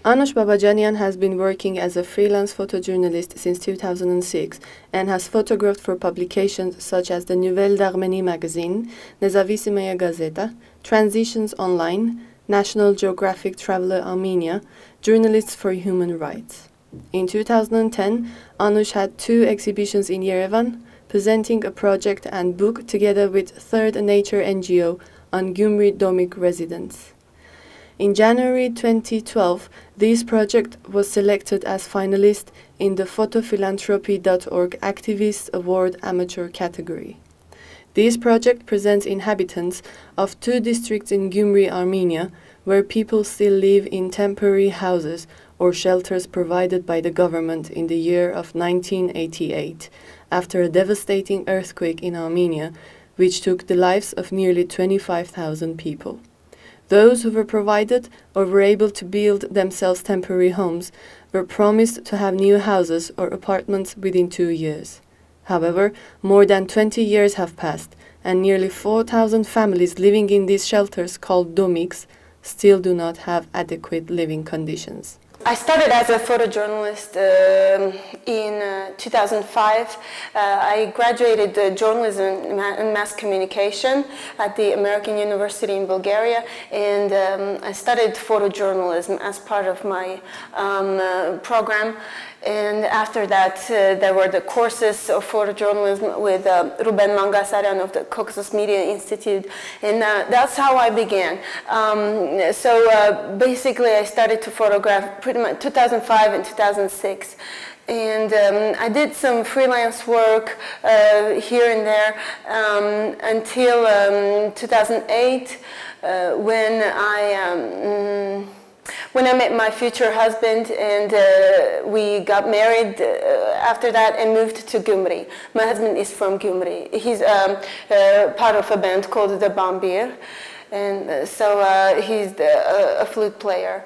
Anush Babajanyan has been working as a freelance photojournalist since 2006 and has photographed for publications such as the Nouvelle d'Arménie magazine, Nezavisimaya Gazeta, Transitions Online, National Geographic Traveler Armenia, Journalists for Human Rights. In 2010, Anush had 2 exhibitions in Yerevan, presenting a project and book together with Third Nature NGO on Gyumri Domik residents. In January 2012, this project was selected as finalist in the photophilanthropy.org Activist Award Amateur category. This project presents inhabitants of 2 districts in Gyumri, Armenia, where people still live in temporary houses or shelters provided by the government in the year of 1988, after a devastating earthquake in Armenia, which took the lives of nearly 25,000 people. Those who were provided or were able to build themselves temporary homes were promised to have new houses or apartments within 2 years. However, more than 20 years have passed, and nearly 4,000 families living in these shelters called Domiks still do not have adequate living conditions. I started as a photojournalist in 2005. I graduated journalism and mass communication at the American University in Bulgaria, and I studied photojournalism as part of my program. And after that, there were the courses of photojournalism with Ruben Mangasaryan of the Caucasus Media Institute, and that's how I began. So basically, I started to photograph pretty much 2005 and 2006. And I did some freelance work here and there until 2008, when I met my future husband, and we got married after that and moved to Gyumri. My husband is from Gyumri. He's part of a band called the Bambir, and so he's a flute player.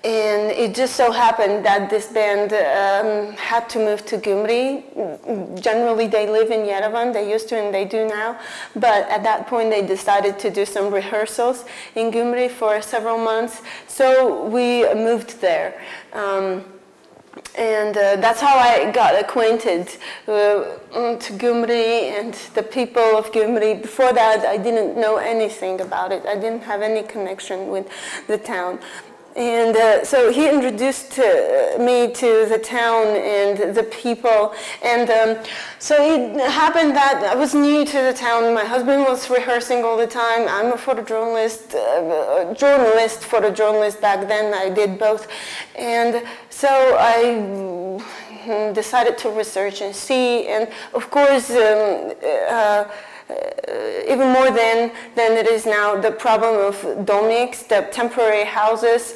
And it just so happened that this band had to move to Gyumri. Generally, they live in Yerevan. They used to, and they do now. But at that point, they decided to do some rehearsals in Gyumri for several months. So we moved there. And that's how I got acquainted to Gyumri and the people of Gyumri. Before that, I didn't know anything about it. I didn't have any connection with the town. And so he introduced me to the town and the people, and so it happened that I was new to the town. My husband was rehearsing all the time. I'm a photojournalist, photojournalist back then. I did both, and so I decided to research and see, and of course, even more than it is now, the problem of domiks, the temporary houses,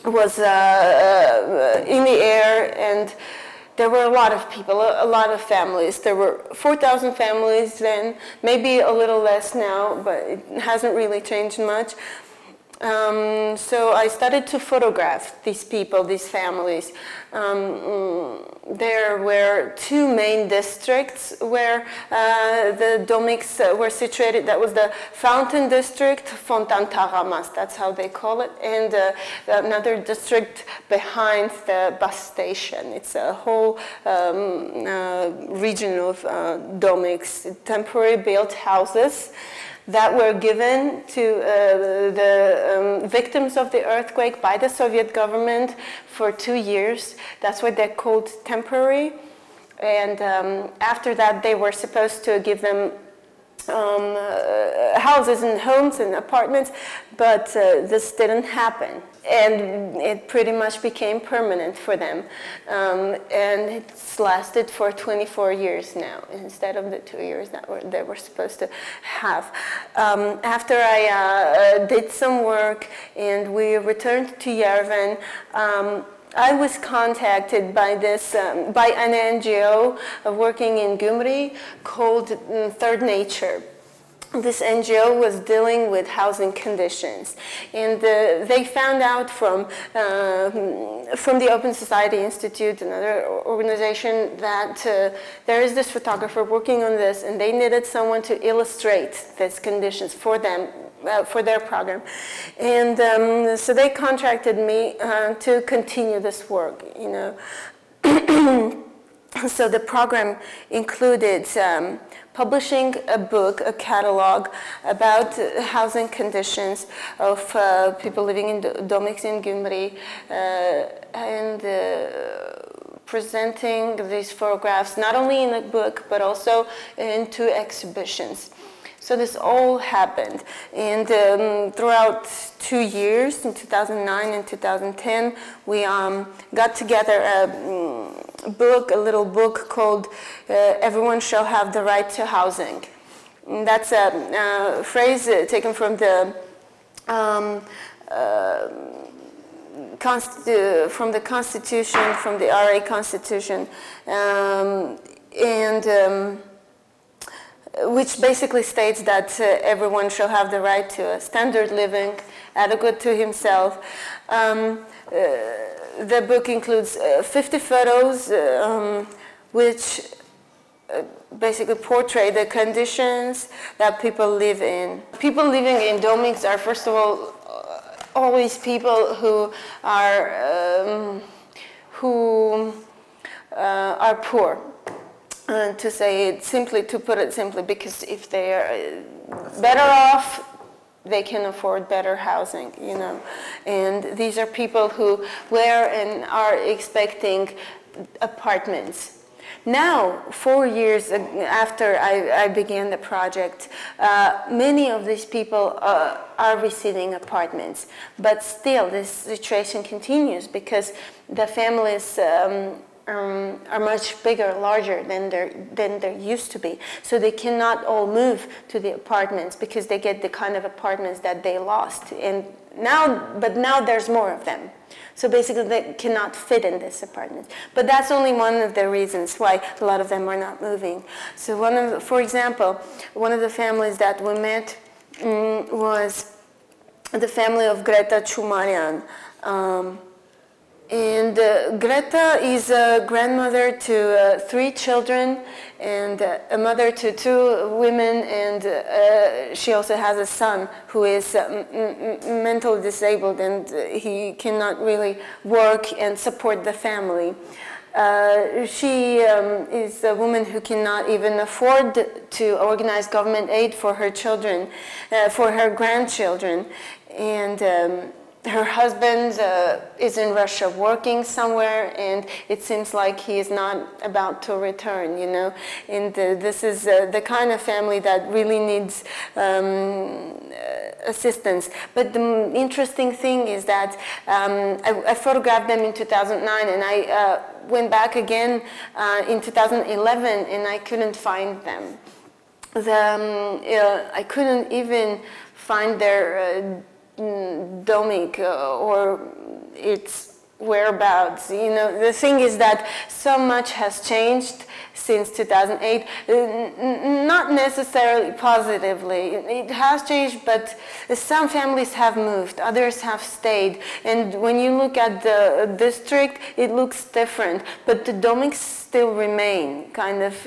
was in the air, and there were a lot of people, a lot of families. There were 4,000 families then, maybe a little less now, but it hasn't really changed much. So I started to photograph these people, these families. There were 2 main districts where the domiks were situated. That was the Fountain District, Fontan-Taramas, that's how they call it, and another district behind the bus station. It's a whole region of domiks, temporary built houses that were given to the victims of the earthquake by the Soviet government for 2 years. That's why they're called temporary. And after that, they were supposed to give them houses and homes and apartments, but this didn't happen. And it pretty much became permanent for them. And it's lasted for 24 years now, instead of the 2 years that they were supposed to have. After I did some work and we returned to Yerevan, I was contacted by by an NGO working in Gyumri called Third Nature. This NGO was dealing with housing conditions, and they found out from the Open Society Institute, another organization, that there is this photographer working on this, and they needed someone to illustrate these conditions for them for their program. And so they contracted me to continue this work, you know. So the program included publishing a book, a catalog about housing conditions of people living in Domik in Gyumri, and presenting these photographs not only in a book but also in 2 exhibitions. So this all happened, and throughout 2 years, in 2009 and 2010, we got together a little book called "Everyone Shall Have the Right to Housing." And that's a phrase taken from the Constitution, from the RA Constitution, which basically states that everyone shall have the right to a standard living, adequate to himself. The book includes 50 photos, which basically portray the conditions that people live in. People living in Domiks are, first of all, always people who are poor. To say it simply, to put it simply, because if they are better off, they can afford better housing, you know. And these are people who were and are expecting apartments. Now, 4 years after I began the project, many of these people are receiving apartments, but still this situation continues because the families are much bigger, larger than there used to be. So they cannot all move to the apartments because they get the kind of apartments that they lost. But now there's more of them. So basically they cannot fit in this apartment. But that's only one of the reasons why a lot of them are not moving. So for example, one of the families that we met was the family of Greta Chumarian. And Greta is a grandmother to 3 children and a mother to 2 women, and she also has a son who is mentally disabled, and he cannot really work and support the family. She is a woman who cannot even afford to organize government aid for her children, for her grandchildren, and her husband is in Russia working somewhere, and it seems like he is not about to return, you know. And this is the kind of family that really needs assistance. But the interesting thing is that I photographed them in 2009, and I went back again in 2011, and I couldn't find them. I couldn't even find their Domik or its whereabouts. You know, the thing is that so much has changed since 2008, not necessarily positively. It has changed, but some families have moved, others have stayed. And when you look at the district, it looks different, but the Domiks still remain kind of,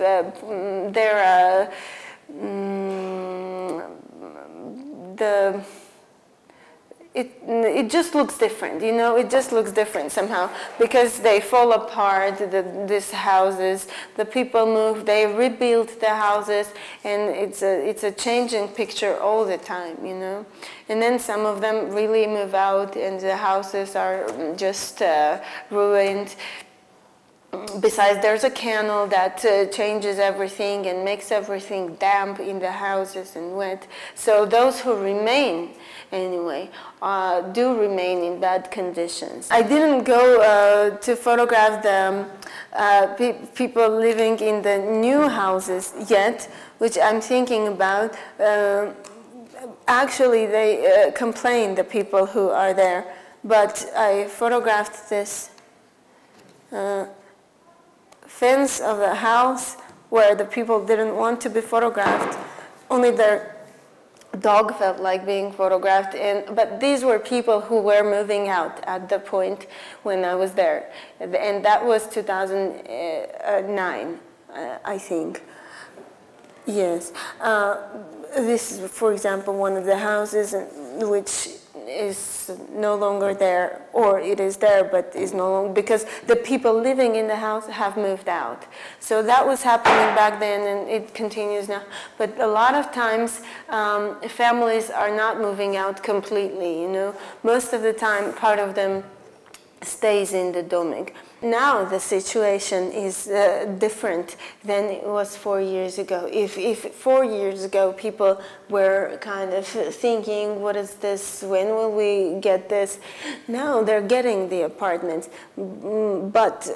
it just looks different, you know, it just looks different somehow because they fall apart, these houses, the people move, they rebuild the houses, and it's a changing picture all the time, you know. And then some of them really move out and the houses are just ruined. Besides, there's a canal that changes everything and makes everything damp in the houses and wet. So those who remain, anyway, do remain in bad conditions. I didn't go to photograph the people living in the new houses yet, which I'm thinking about. Actually, they complain, the people who are there, but I photographed this fence of the house where the people didn't want to be photographed. Only their dog felt like being photographed. But these were people who were moving out at the point when I was there. And that was 2009, I think. Yes. this is, for example, one of the houses which is no longer there, or it is there but is no longer, because the people living in the house have moved out. So that was happening back then, and it continues now. But a lot of times families are not moving out completely, you know. Most of the time, part of them stays in the Domik. Now the situation is different than it was 4 years ago. If 4 years ago people were kind of thinking, what is this, when will we get this? Now they're getting the apartments, but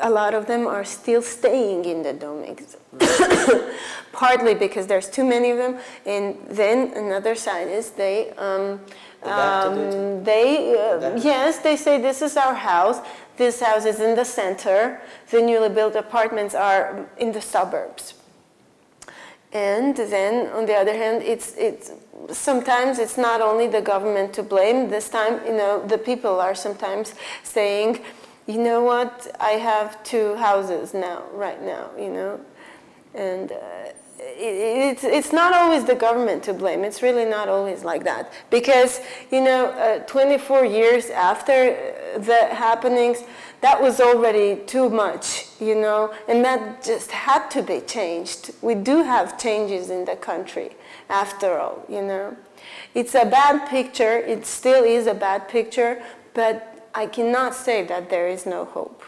a lot of them are still staying in the Domiks. Partly because there's too many of them, and then another side is yes, they say this is our house. This house is in the center. The newly built apartments are in the suburbs. And then, on the other hand, sometimes it's not only the government to blame. This time, you know, the people are sometimes saying, you know what, I have 2 houses now, right now, you know, and it's not always the government to blame. It's really not always like that. Because, you know, 24 years after the happenings, that was already too much, you know, and that just had to be changed. We do have changes in the country, after all, you know. It's a bad picture. It still is a bad picture, but I cannot say that there is no hope.